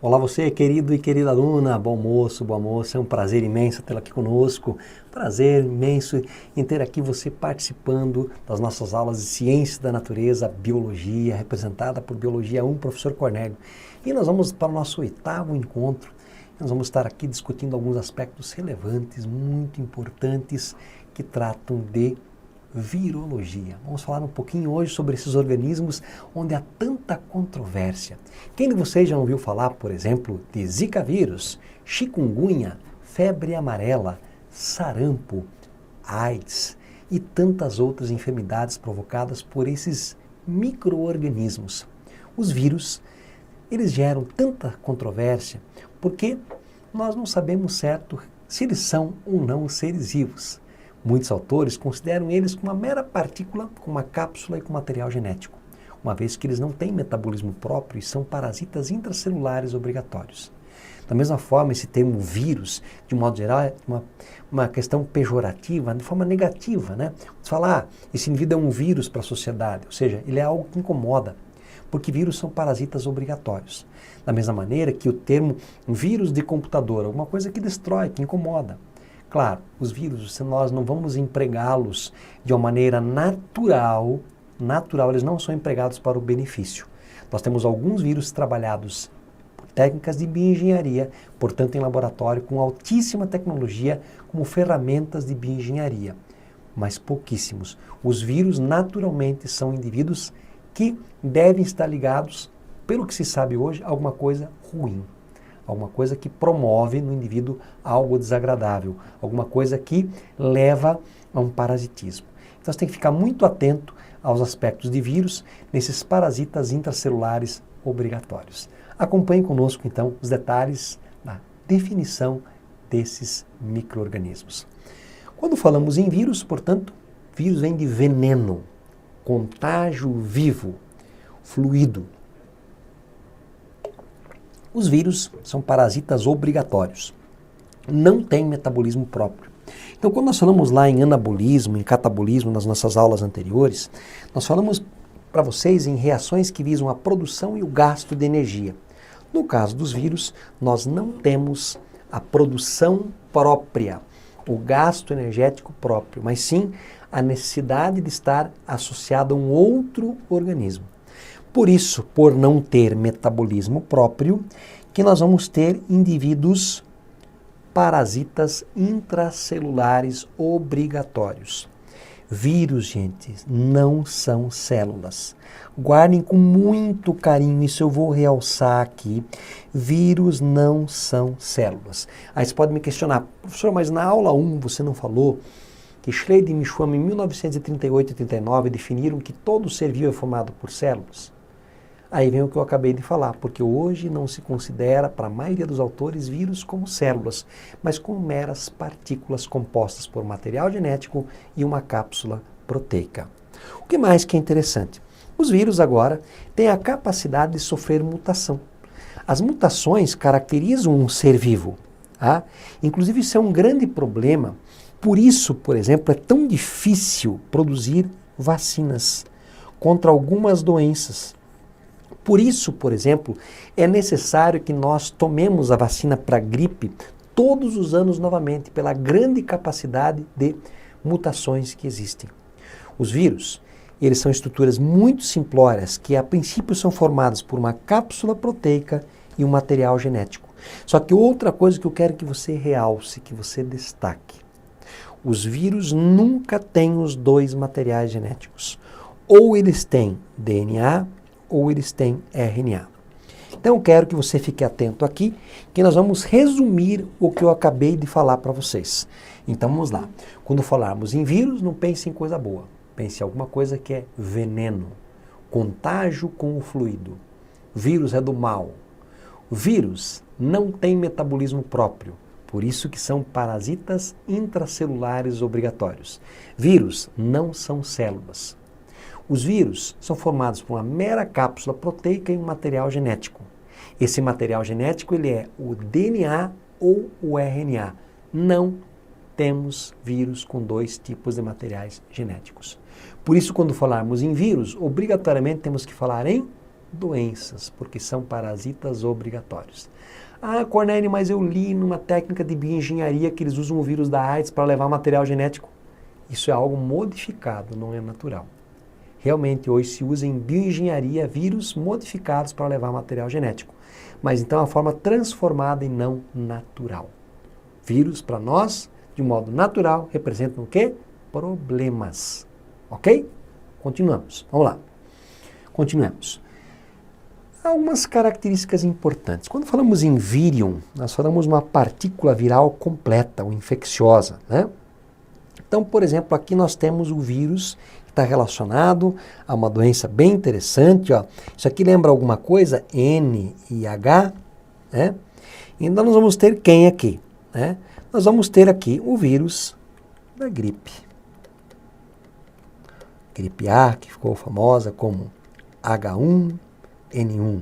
Olá você, querido e querida aluna, bom moço, boa moça, é um prazer imenso tê-la aqui conosco, prazer imenso em ter aqui você participando das nossas aulas de Ciências da Natureza, Biologia, representada por Biologia 1, professor Cornélio. E nós vamos para o nosso 8º encontro, nós vamos estar aqui discutindo alguns aspectos relevantes, muito importantes, que tratam de virologia. Vamos falar um pouquinho hoje sobre esses organismos onde há tanta controvérsia. Quem de vocês já ouviu falar, por exemplo, de Zika vírus, chikungunya, febre amarela, sarampo, AIDS e tantas outras enfermidades provocadas por esses micro-organismos? Os vírus, eles geram tanta controvérsia porque nós não sabemos certo se eles são ou não seres vivos. Muitos autores consideram eles como uma mera partícula com uma cápsula e com material genético, uma vez que eles não têm metabolismo próprio e são parasitas intracelulares obrigatórios. Da mesma forma, esse termo vírus, de um modo geral, é uma questão pejorativa, de forma negativa, né? Você fala, esse indivíduo é um vírus para a sociedade, ou seja, ele é algo que incomoda, porque vírus são parasitas obrigatórios. Da mesma maneira que o termo vírus de computador, alguma coisa que destrói, que incomoda. Claro, os vírus, nós não vamos empregá-los de uma maneira natural, eles não são empregados para o benefício. Nós temos alguns vírus trabalhados por técnicas de bioengenharia, portanto em laboratório, com altíssima tecnologia, como ferramentas de bioengenharia, mas pouquíssimos. Os vírus naturalmente são indivíduos que devem estar ligados, pelo que se sabe hoje, a alguma coisa ruim. Alguma coisa que promove no indivíduo algo desagradável, alguma coisa que leva a um parasitismo. Então você tem que ficar muito atento aos aspectos de vírus nesses parasitas intracelulares obrigatórios. Acompanhe conosco então os detalhes da definição desses micro-organismos. Quando falamos em vírus, portanto, vírus vem de veneno, contágio vivo, fluido. Os vírus são parasitas obrigatórios, não têm metabolismo próprio. Então, quando nós falamos lá em anabolismo, em catabolismo, nas nossas aulas anteriores, nós falamos para vocês em reações que visam a produção e o gasto de energia. No caso dos vírus, nós não temos a produção própria, o gasto energético próprio, mas sim a necessidade de estar associado a um outro organismo. Por isso, por não ter metabolismo próprio, que nós vamos ter indivíduos parasitas intracelulares obrigatórios. Vírus, gente, não são células. Guardem com muito carinho, isso eu vou realçar aqui. Vírus não são células. Aí você pode me questionar, professor, mas na aula 1 você não falou que Schleider e Schwamm, em 1938 e 39, definiram que todo ser vivo é formado por células? Aí vem o que eu acabei de falar, porque hoje não se considera, para a maioria dos autores, vírus como células, mas como meras partículas compostas por material genético e uma cápsula proteica. O que mais que é interessante? Os vírus agora têm a capacidade de sofrer mutação. As mutações caracterizam um ser vivo. Tá? Inclusive isso é um grande problema, por isso, por exemplo, é tão difícil produzir vacinas contra algumas doenças. Por isso, por exemplo, é necessário que nós tomemos a vacina para gripe todos os anos novamente, pela grande capacidade de mutações que existem. Os vírus, eles são estruturas muito simplórias que a princípio são formadas por uma cápsula proteica e um material genético. Só que outra coisa que eu quero que você realce, que você destaque. Os vírus nunca têm os dois materiais genéticos. Ou eles têm DNA ou eles têm RNA. Então eu quero que você fique atento aqui, que nós vamos resumir o que eu acabei de falar para vocês. Então vamos lá. Quando falarmos em vírus, não pense em coisa boa. Pense em alguma coisa que é veneno, contágio com o fluido. Vírus é do mal. Vírus não tem metabolismo próprio, por isso que são parasitas intracelulares obrigatórios. Vírus não são células. Os vírus são formados por uma mera cápsula proteica e um material genético. Esse material genético ele é o DNA ou o RNA. Não temos vírus com dois tipos de materiais genéticos. Por isso, quando falarmos em vírus, obrigatoriamente temos que falar em doenças, porque são parasitas obrigatórios. Ah, Cornélio, mas eu li numa técnica de bioengenharia que eles usam o vírus da AIDS para levar material genético. Isso é algo modificado, não é natural. Realmente, hoje se usa em bioengenharia vírus modificados para levar material genético. Mas então é uma forma transformada e não natural. Vírus, para nós, de modo natural, representam o quê? Problemas. Ok? Continuamos. Vamos lá. Continuemos. Há algumas características importantes. Quando falamos em vírion, nós falamos uma partícula viral completa ou infecciosa, né? Então, por exemplo, aqui nós temos o vírus que está relacionado a uma doença bem interessante. Ó. Isso aqui lembra alguma coisa? N e H. Né? Então nós vamos ter quem aqui? Né? Nós vamos ter aqui o vírus da gripe. Gripe A, que ficou famosa como H1N1.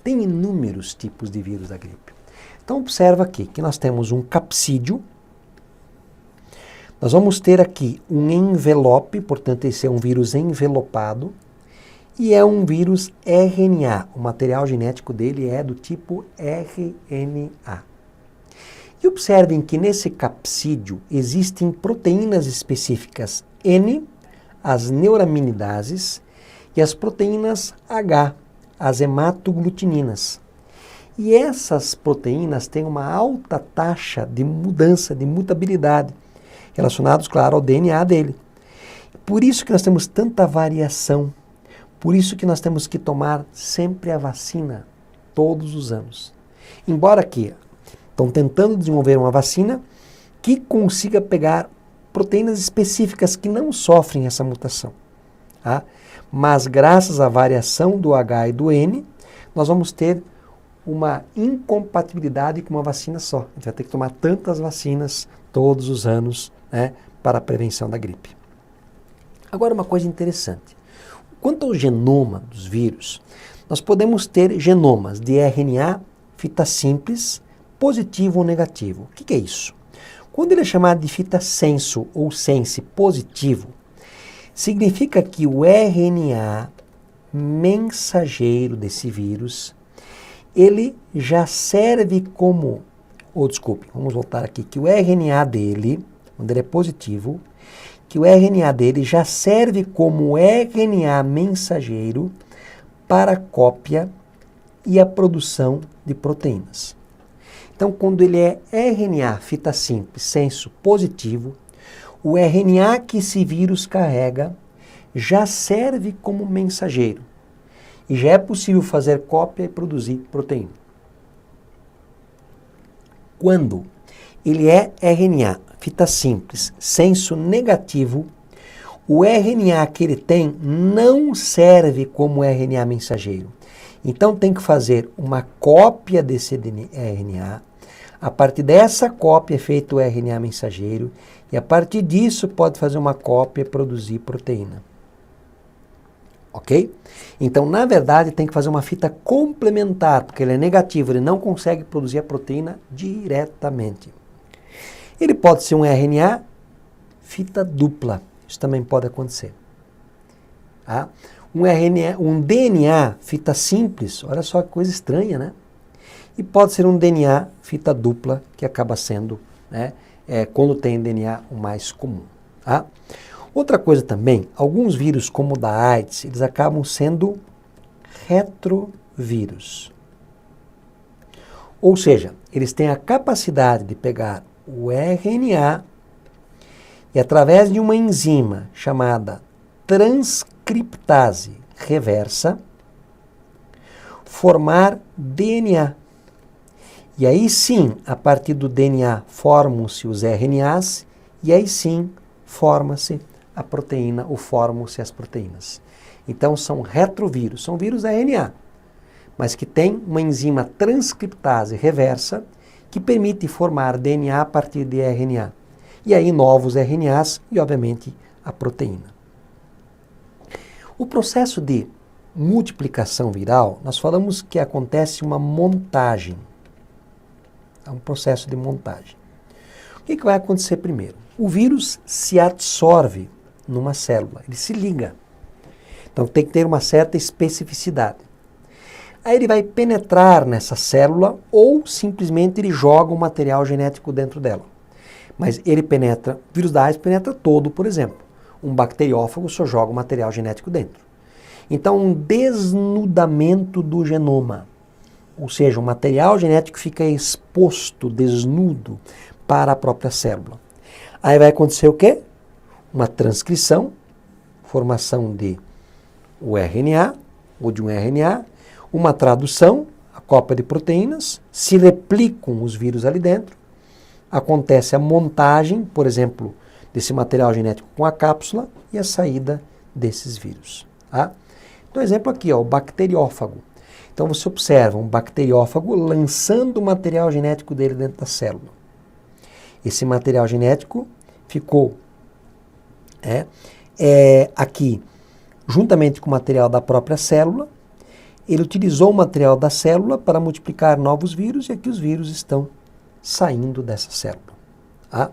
Tem inúmeros tipos de vírus da gripe. Então observa aqui que nós temos um capsídio. Nós vamos ter aqui um envelope, portanto esse é um vírus envelopado, e é um vírus RNA. O material genético dele é do tipo RNA. E observem que nesse capsídio existem proteínas específicas N, as neuraminidases, e as proteínas H, as hematoglutininas. E essas proteínas têm uma alta taxa de mudança, de mutabilidade, relacionados, claro, ao DNA dele. Por isso que nós temos tanta variação, por isso que nós temos que tomar sempre a vacina, todos os anos. Embora que estão tentando desenvolver uma vacina que consiga pegar proteínas específicas que não sofrem essa mutação. Tá? Mas graças à variação do H e do N, nós vamos ter uma incompatibilidade com uma vacina só. A gente vai ter que tomar tantas vacinas todos os anos, né, para a prevenção da gripe. Agora uma coisa interessante. Quanto ao genoma dos vírus, nós podemos ter genomas de RNA, fita simples, positivo ou negativo. O que é isso? Quando ele é chamado de fita senso ou sense positivo, significa que o RNA mensageiro desse vírus, ele já serve como, vamos voltar aqui, que o RNA dele, quando ele é positivo, que o RNA dele já serve como RNA mensageiro para a cópia e a produção de proteínas. Então, quando ele é RNA, fita simples, senso positivo, o RNA que esse vírus carrega já serve como mensageiro. E já é possível fazer cópia e produzir proteína. Quando ele é RNA, fita simples, senso negativo, o RNA que ele tem não serve como RNA mensageiro. Então tem que fazer uma cópia desse RNA. A partir dessa cópia é feito o RNA mensageiro e a partir disso pode fazer uma cópia e produzir proteína. Ok? Então, na verdade, tem que fazer uma fita complementar, porque ele é negativo, ele não consegue produzir a proteína diretamente. Ele pode ser um RNA fita dupla, isso também pode acontecer. Tá? Um DNA fita simples, olha só que coisa estranha, né? E pode ser um DNA fita dupla, que acaba sendo, né, quando tem DNA, o mais comum. Tá? Outra coisa também, alguns vírus como o da AIDS, eles acabam sendo retrovírus. Ou seja, eles têm a capacidade de pegar o RNA e através de uma enzima chamada transcriptase reversa, formar DNA. E aí sim, a partir do DNA formam-se os RNAs e aí sim forma-se a proteína ou formam-se as proteínas. Então são retrovírus, são vírus RNA, mas que tem uma enzima transcriptase reversa que permite formar DNA a partir de RNA. E aí novos RNAs e, obviamente, a proteína. O processo de multiplicação viral, nós falamos que acontece uma montagem. É um processo de montagem. O que vai acontecer primeiro? O vírus se absorve numa célula, ele se liga. Então tem que ter uma certa especificidade. Aí ele vai penetrar nessa célula ou simplesmente ele joga um material genético dentro dela. Mas ele penetra, o vírus da AIDS penetra todo, por exemplo. Um bacteriófago só joga um material genético dentro. Então, um desnudamento do genoma, ou seja, o material genético fica exposto, desnudo, para a própria célula. Aí vai acontecer o quê? Uma transcrição, formação de o RNA, ou de um RNA, uma tradução, a cópia de proteínas, se replicam os vírus ali dentro, acontece a montagem, por exemplo, desse material genético com a cápsula e a saída desses vírus. Tá? Então, exemplo aqui, ó, o bacteriófago. Então, você observa um bacteriófago lançando o material genético dele dentro da célula. Esse material genético ficou aqui, juntamente com o material da própria célula. Ele utilizou o material da célula para multiplicar novos vírus e aqui os vírus estão saindo dessa célula. Tá?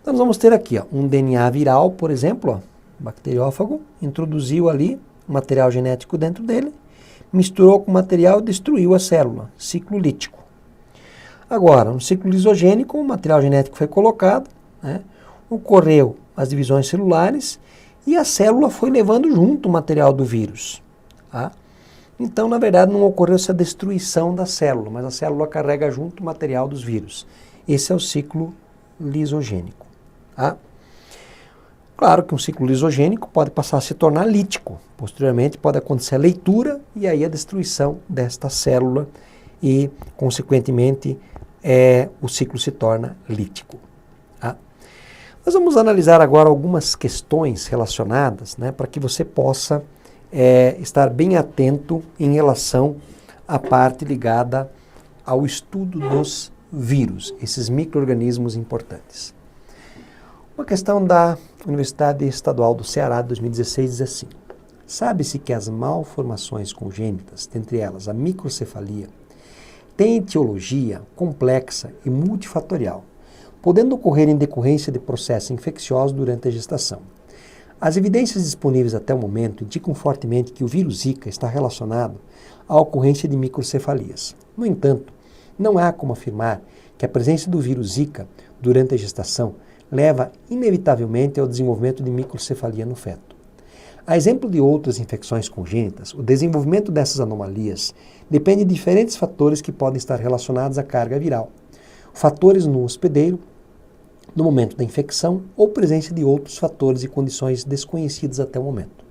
Então, nós vamos ter aqui um DNA viral, por exemplo, o bacteriófago introduziu ali o material genético dentro dele, misturou com o material e destruiu a célula, ciclo lítico. Agora, no ciclo lisogênico, o material genético foi colocado, ocorreu as divisões celulares e a célula foi levando junto o material do vírus. Tá? Então, na verdade, não ocorreu essa destruição da célula, mas a célula carrega junto o material dos vírus. Esse é o ciclo lisogênico. Tá? Claro que um ciclo lisogênico pode passar a se tornar lítico. Posteriormente pode acontecer a leitura e aí a destruição desta célula e, consequentemente, o ciclo se torna lítico. Tá? Nós vamos analisar agora algumas questões relacionadas, para que você possa estar bem atento em relação à parte ligada ao estudo dos vírus, esses micro-organismos importantes. Uma questão da Universidade Estadual do Ceará de 2016 diz assim: sabe-se que as malformações congênitas, dentre elas a microcefalia, têm etiologia complexa e multifatorial, podendo ocorrer em decorrência de processos infecciosos durante a gestação. As evidências disponíveis até o momento indicam fortemente que o vírus Zika está relacionado à ocorrência de microcefalias. No entanto, não há como afirmar que a presença do vírus Zika durante a gestação leva inevitavelmente ao desenvolvimento de microcefalia no feto. A exemplo de outras infecções congênitas, o desenvolvimento dessas anomalias depende de diferentes fatores que podem estar relacionados à carga viral. Fatores no hospedeiro, no momento da infecção ou presença de outros fatores e condições desconhecidas até o momento.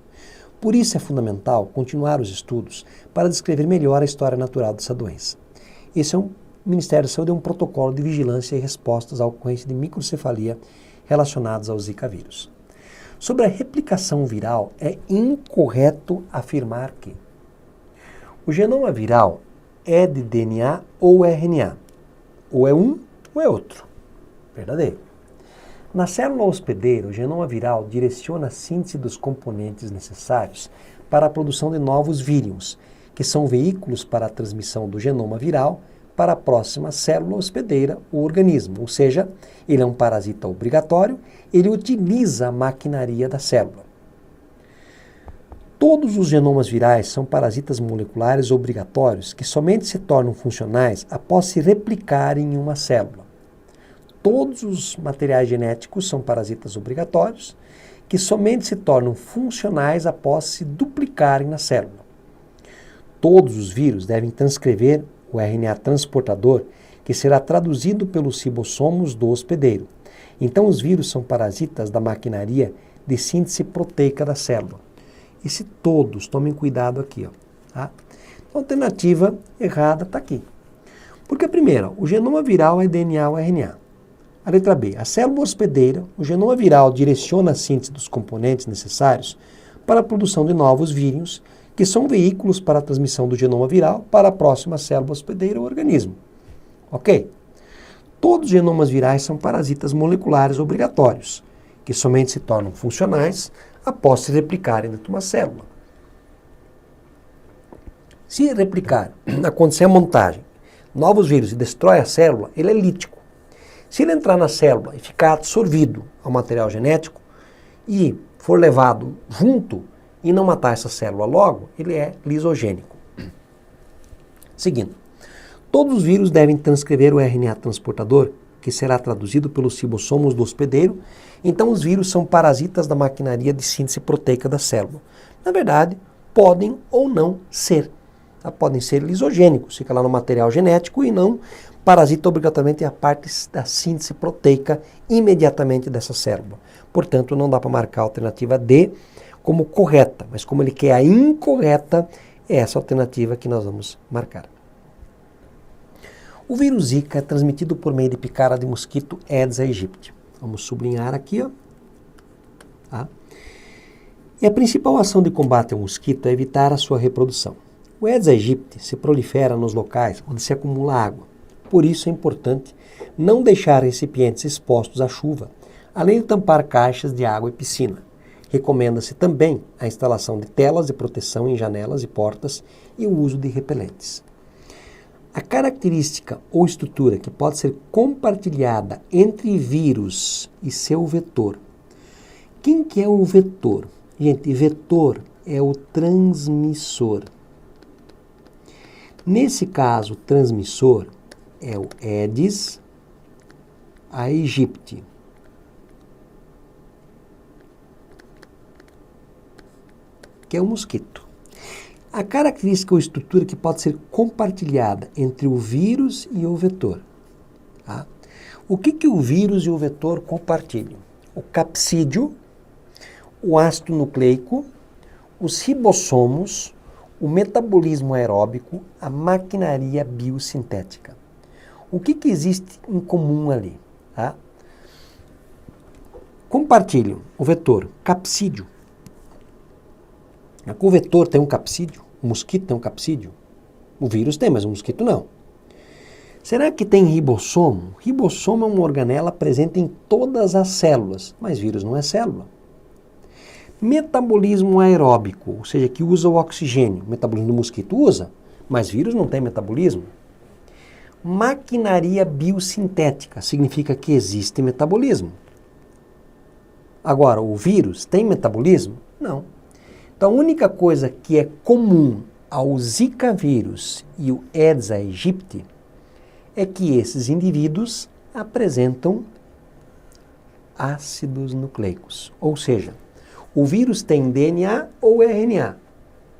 Por isso é fundamental continuar os estudos para descrever melhor a história natural dessa doença. O Ministério da Saúde é um protocolo de vigilância e respostas à ocorrência de microcefalia relacionadas ao Zika vírus. Sobre a replicação viral, é incorreto afirmar que o genoma viral é de DNA ou RNA. Ou é um ou é outro. Verdadeiro. Na célula hospedeira, o genoma viral direciona a síntese dos componentes necessários para a produção de novos vírions, que são veículos para a transmissão do genoma viral para a próxima célula hospedeira ou organismo, ou seja, ele é um parasita obrigatório, ele utiliza a maquinaria da célula. Todos os genomas virais são parasitas moleculares obrigatórios que somente se tornam funcionais após se replicarem em uma célula. Todos os materiais genéticos são parasitas obrigatórios que somente se tornam funcionais após se duplicarem na célula. Todos os vírus devem transcrever o RNA transportador, que será traduzido pelos ribossomos do hospedeiro. Então, os vírus são parasitas da maquinaria de síntese proteica da célula. Esse todos, tomem cuidado aqui. Tá? A alternativa errada está aqui. Porque, primeiro, o genoma viral é DNA ou RNA. A letra B, a célula hospedeira, o genoma viral direciona a síntese dos componentes necessários para a produção de novos vírions, que são veículos para a transmissão do genoma viral para a próxima célula hospedeira ou organismo. Ok? Todos os genomas virais são parasitas moleculares obrigatórios, que somente se tornam funcionais após se replicarem dentro de uma célula. Se replicar, acontecer a montagem, novos vírus e destrói a célula, ele é lítico. Se ele entrar na célula e ficar absorvido ao material genético e for levado junto e não matar essa célula logo, ele é lisogênico. Seguindo, todos os vírus devem transcrever o RNA transportador, que será traduzido pelos ribossomos do hospedeiro. Então, os vírus são parasitas da maquinaria de síntese proteica da célula. Na verdade, podem ou não ser. Podem ser lisogênicos, fica lá no material genético, e não parasita obrigatoriamente a parte da síntese proteica imediatamente dessa célula. Portanto, não dá para marcar a alternativa D como correta, mas como ele quer a incorreta, é essa alternativa que nós vamos marcar. O vírus Zika é transmitido por meio de picada de mosquito Aedes aegypti. Vamos sublinhar aqui, ó. Tá? E a principal ação de combate ao mosquito é evitar a sua reprodução. O Aedes aegypti se prolifera nos locais onde se acumula água. Por isso é importante não deixar recipientes expostos à chuva, além de tampar caixas de água e piscina. Recomenda-se também a instalação de telas de proteção em janelas e portas e o uso de repelentes. A característica ou estrutura que pode ser compartilhada entre vírus e seu vetor. Quem que é o vetor? Gente, vetor é o transmissor. Nesse caso, o transmissor é o Aedes aegypti. Que é o mosquito. A característica ou estrutura que pode ser compartilhada entre o vírus e o vetor. Tá? O que o vírus e o vetor compartilham? O capsídeo, o ácido nucleico, os ribossomos, o metabolismo aeróbico, a maquinaria biosintética. O que existe em comum ali? Tá? Compartilham o vetor capsídeo. O vetor tem um capsídeo? O mosquito tem um capsídeo? O vírus tem, mas o mosquito não. Será que tem ribossomo? Ribossomo é uma organela presente em todas as células, mas vírus não é célula. Metabolismo aeróbico, ou seja, que usa o oxigênio. O metabolismo do mosquito usa, mas vírus não tem metabolismo. Maquinaria biosintética, significa que existe metabolismo. Agora, o vírus tem metabolismo? Não. Então, a única coisa que é comum ao Zika vírus e o Aedes aegypti é que esses indivíduos apresentam ácidos nucleicos, ou seja, o vírus tem DNA ou RNA.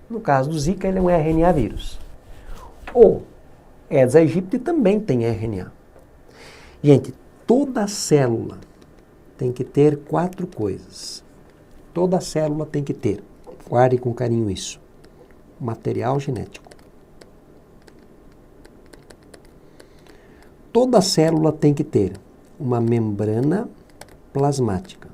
No caso do Zika, ele é um RNA vírus. O Aedes aegypti também tem RNA. Gente, toda célula tem que ter 4 coisas. Toda célula tem que ter, guarde com carinho isso, material genético. Toda célula tem que ter uma membrana plasmática.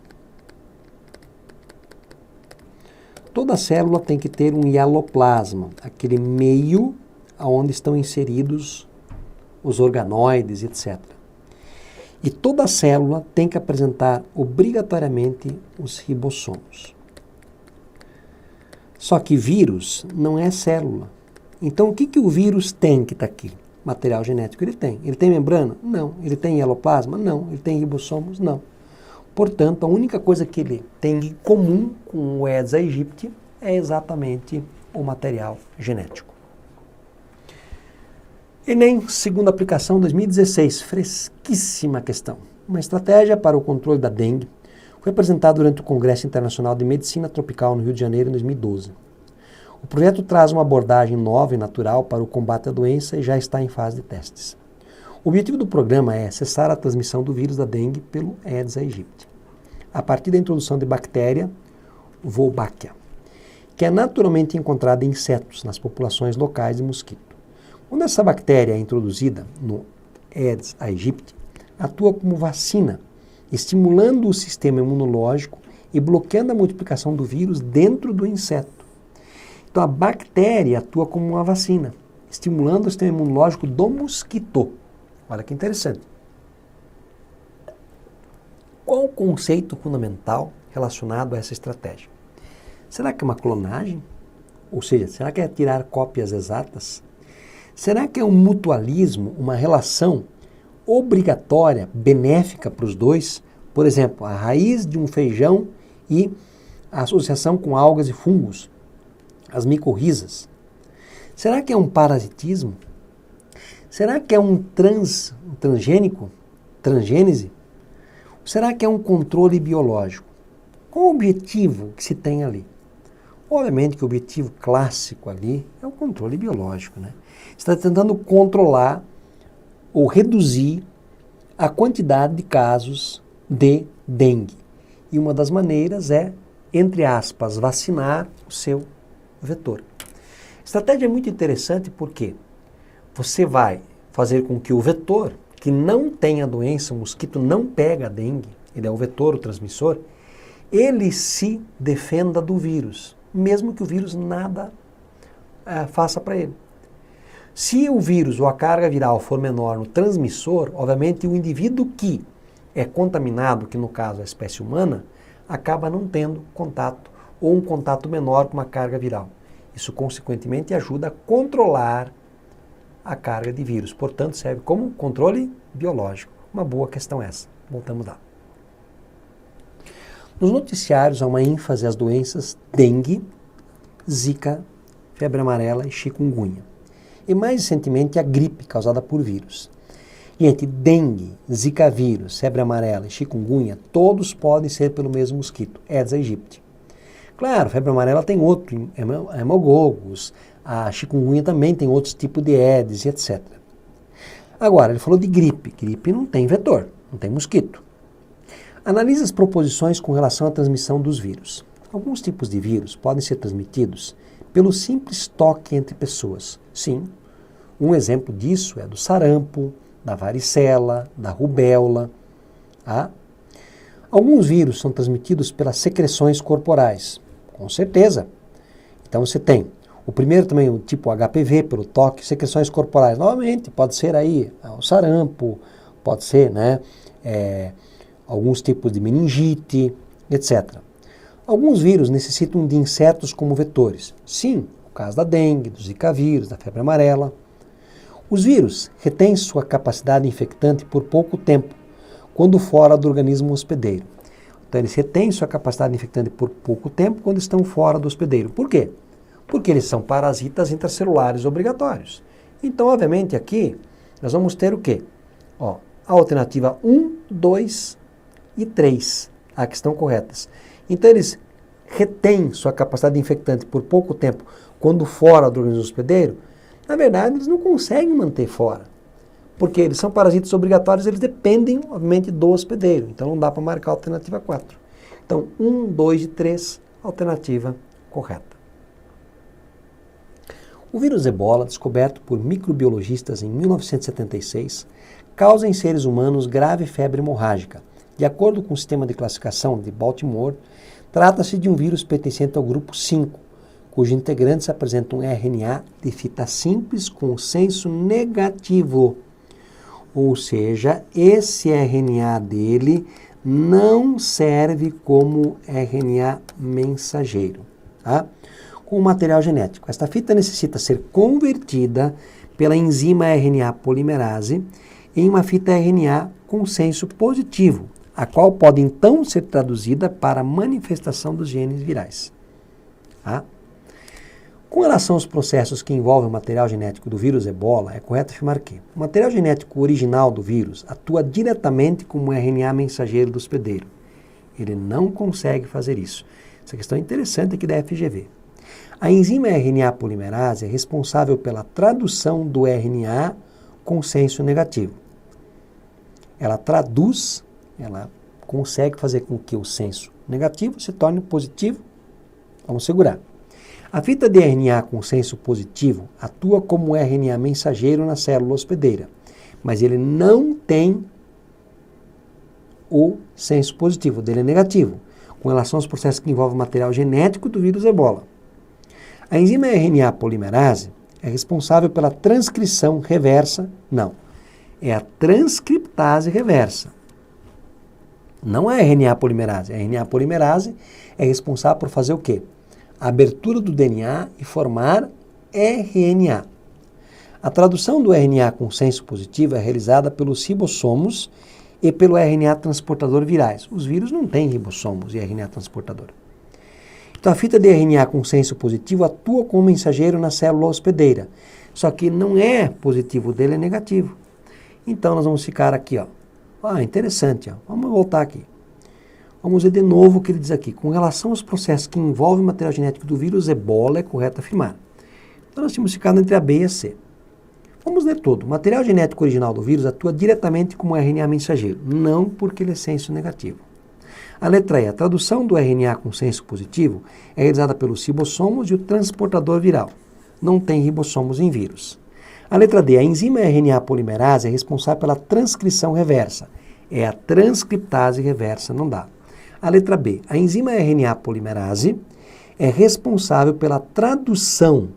Toda célula tem que ter um hialoplasma, aquele meio onde estão inseridos os organoides, etc. E toda célula tem que apresentar obrigatoriamente os ribossomos. Só que vírus não é célula. Então o que o vírus tem que está aqui? Material genético ele tem. Ele tem membrana? Não. Ele tem hialoplasma? Não. Ele tem ribossomos? Não. Portanto, a única coisa que ele tem em comum com o Aedes aegypti é exatamente o material genético. Enem, segunda aplicação 2016, fresquíssima questão. Uma estratégia para o controle da dengue foi apresentada durante o Congresso Internacional de Medicina Tropical no Rio de Janeiro em 2012. O projeto traz uma abordagem nova e natural para o combate à doença e já está em fase de testes. O objetivo do programa é cessar a transmissão do vírus da dengue pelo Aedes aegypti, a partir da introdução de bactéria Wolbachia, que é naturalmente encontrada em insetos nas populações locais de mosquito. Quando essa bactéria é introduzida no Aedes aegypti, atua como vacina, estimulando o sistema imunológico e bloqueando a multiplicação do vírus dentro do inseto. Então a bactéria atua como uma vacina, estimulando o sistema imunológico do mosquito. Olha que interessante. Qual o conceito fundamental relacionado a essa estratégia? Será que é uma clonagem? Ou seja, será que é tirar cópias exatas? Será que é um mutualismo, uma relação obrigatória, benéfica para os dois? Por exemplo, a raiz de um feijão e a associação com algas e fungos, as micorrizas. Será que é um parasitismo? Será que é um transgênico? Transgênese? Ou será que é um controle biológico? Qual o objetivo que se tem ali? Obviamente que o objetivo clássico ali é o controle biológico, né? Você está tentando controlar ou reduzir a quantidade de casos de dengue. E uma das maneiras é, entre aspas, vacinar o seu vetor. A estratégia é muito interessante porque você vai fazer com que o vetor, que não tem a doença, o mosquito não pega a dengue, ele é o vetor, o transmissor, ele se defenda do vírus, mesmo que o vírus nada faça para ele. Se o vírus ou a carga viral for menor no transmissor, obviamente o indivíduo que é contaminado, que no caso é a espécie humana, acaba não tendo contato ou um contato menor com uma carga viral. Isso, consequentemente, ajuda a controlar a carga de vírus. Portanto, serve como controle biológico. Uma boa questão essa. Voltamos lá. Nos noticiários há uma ênfase às doenças dengue, zika, febre amarela e chikungunya. E mais recentemente a gripe causada por vírus. Gente, dengue, zika vírus, febre amarela e chikungunya, todos podem ser pelo mesmo mosquito, Aedes aegypti. Claro, febre amarela tem outro, hemogogos, a chikungunya também tem outros tipos de Aedes, etc. Agora, ele falou de gripe. Gripe não tem vetor, não tem mosquito. Analise as proposições com relação à transmissão dos vírus. Alguns tipos de vírus podem ser transmitidos pelo simples toque entre pessoas. Sim, um exemplo disso é do sarampo, da varicela, da rubéola. Tá? Alguns vírus são transmitidos pelas secreções corporais, com certeza. Então você tem o primeiro também, o tipo HPV, pelo toque, secreções corporais. Novamente, pode ser aí o sarampo, pode ser, né, alguns tipos de meningite, etc. Alguns vírus necessitam de insetos como vetores. Sim, o caso da dengue, do zika vírus, da febre amarela. Os vírus retêm sua capacidade infectante por pouco tempo, quando fora do organismo hospedeiro. Então, eles retêm sua capacidade infectante por pouco tempo quando estão fora do hospedeiro. Por quê? Porque eles são parasitas intracelulares obrigatórios. Então, obviamente, aqui nós vamos ter o quê? Ó, a alternativa 1, 2 e 3, a que estão corretas. Então, eles retêm sua capacidade infectante por pouco tempo quando fora do organismo hospedeiro. Na verdade, eles não conseguem manter fora. Porque eles são parasitas obrigatórios, eles dependem, obviamente, do hospedeiro. Então, não dá para marcar a alternativa 4. Então, 1, 2 e 3, alternativa correta. O vírus Ebola, descoberto por microbiologistas em 1976, causa em seres humanos grave febre hemorrágica. De acordo com o sistema de classificação de Baltimore, trata-se de um vírus pertencente ao grupo 5, cujos integrantes apresentam RNA de fita simples com senso negativo. Ou seja, esse RNA dele não serve como RNA mensageiro, tá? Com o material genético. Esta fita necessita ser convertida pela enzima RNA polimerase em uma fita RNA com senso positivo, a qual pode então ser traduzida para a manifestação dos genes virais. Tá? Com relação aos processos que envolvem o material genético do vírus Ebola, é correto afirmar que o material genético original do vírus atua diretamente como RNA mensageiro do hospedeiro. Ele não consegue fazer isso. Essa questão é interessante aqui da FGV. A enzima RNA polimerase é responsável pela tradução do RNA com senso negativo. Ela traduz, ela consegue fazer com que o senso negativo se torne positivo. Vamos segurar. A fita de RNA com senso positivo atua como RNA mensageiro na célula hospedeira, mas ele não tem o senso positivo, dele é negativo, com relação aos processos que envolvem o material genético do vírus Ebola. A enzima RNA polimerase é responsável pela transcrição reversa, não, é a transcriptase reversa. Não é a RNA polimerase. A RNA polimerase é responsável por fazer o quê? A abertura do DNA e formar RNA. A tradução do RNA com senso positivo é realizada pelos ribossomos e pelo RNA transportador virais. Os vírus não têm ribossomos e RNA transportador. Então, a fita de RNA com senso positivo atua como mensageiro na célula hospedeira, Só que não é positivo dele, é negativo. Então nós vamos ficar aqui, ó. Interessante, ó. Vamos voltar aqui. Vamos ver de novo o que ele diz aqui. Com relação aos processos que envolvem o material genético do vírus Ebola, é correto afirmar. Então nós tínhamos ficado entre a B e a C. Vamos ler todo. O material genético original do vírus atua diretamente como RNA mensageiro, não porque ele é senso negativo. A letra E. A tradução do RNA com senso positivo é realizada pelos ribossomos e o transportador viral. Não tem ribossomos em vírus. A letra D. A enzima RNA polimerase é responsável pela transcrição reversa. É a transcriptase reversa, não dá. A letra B. A enzima RNA polimerase é responsável pela tradução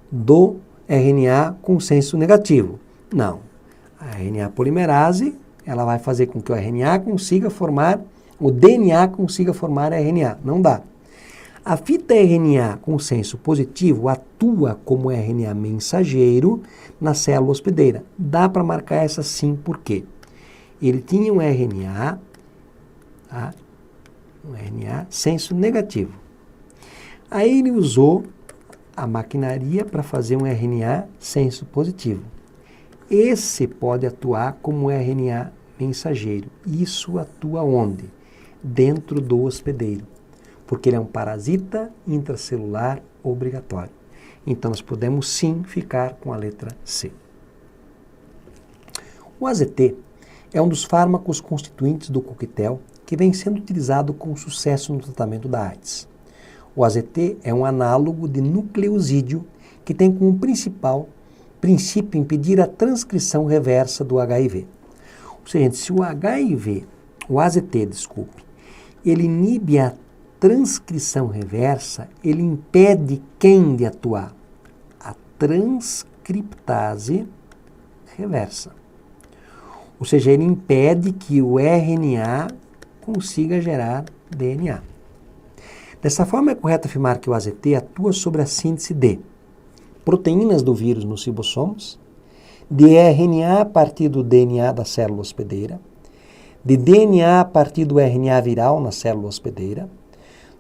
do RNA com senso negativo. Não. A RNA polimerase, ela vai fazer com que o RNA consiga formar, o DNA consiga formar RNA. Não dá. A fita RNA com senso positivo atua como RNA mensageiro na célula hospedeira. Dá para marcar essa sim, por quê? Ele tinha um RNA, tá? Um RNA senso negativo. Aí ele usou a maquinaria para fazer um RNA senso positivo. Esse pode atuar como RNA mensageiro. Isso atua onde? Dentro do hospedeiro, porque ele é um parasita intracelular obrigatório. Então nós podemos sim ficar com a letra C. O AZT é um dos fármacos constituintes do coquetel que vem sendo utilizado com sucesso no tratamento da AIDS. O AZT é um análogo de nucleosídeo que tem como principal princípio impedir a transcrição reversa do HIV. Ou seja, se o AZT, ele inibe a transcrição reversa, ele impede quem de atuar? A transcriptase reversa. Ou seja, ele impede que o RNA consiga gerar DNA. Dessa forma, é correto afirmar que o AZT atua sobre a síntese de proteínas do vírus nos ribossomos, de RNA a partir do DNA da célula hospedeira, de DNA a partir do RNA viral na célula hospedeira,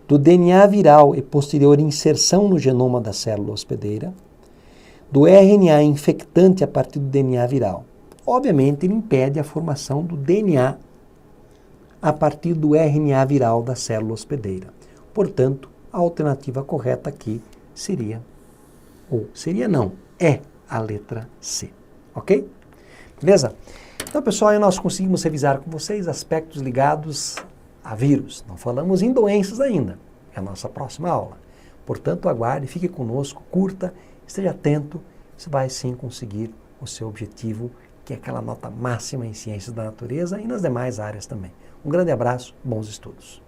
do DNA viral e posterior inserção no genoma da célula hospedeira, do RNA infectante a partir do DNA viral. Obviamente, ele impede a formação do DNA a partir do RNA viral da célula hospedeira. Portanto, a alternativa correta aqui é a letra C. Ok? Beleza? Então, pessoal, aí nós conseguimos revisar com vocês aspectos ligados a vírus. Não falamos em doenças ainda. É a nossa próxima aula. Portanto, aguarde, fique conosco, curta, esteja atento. Você vai sim conseguir o seu objetivo, que é aquela nota máxima em ciências da natureza e nas demais áreas também. Um grande abraço, bons estudos.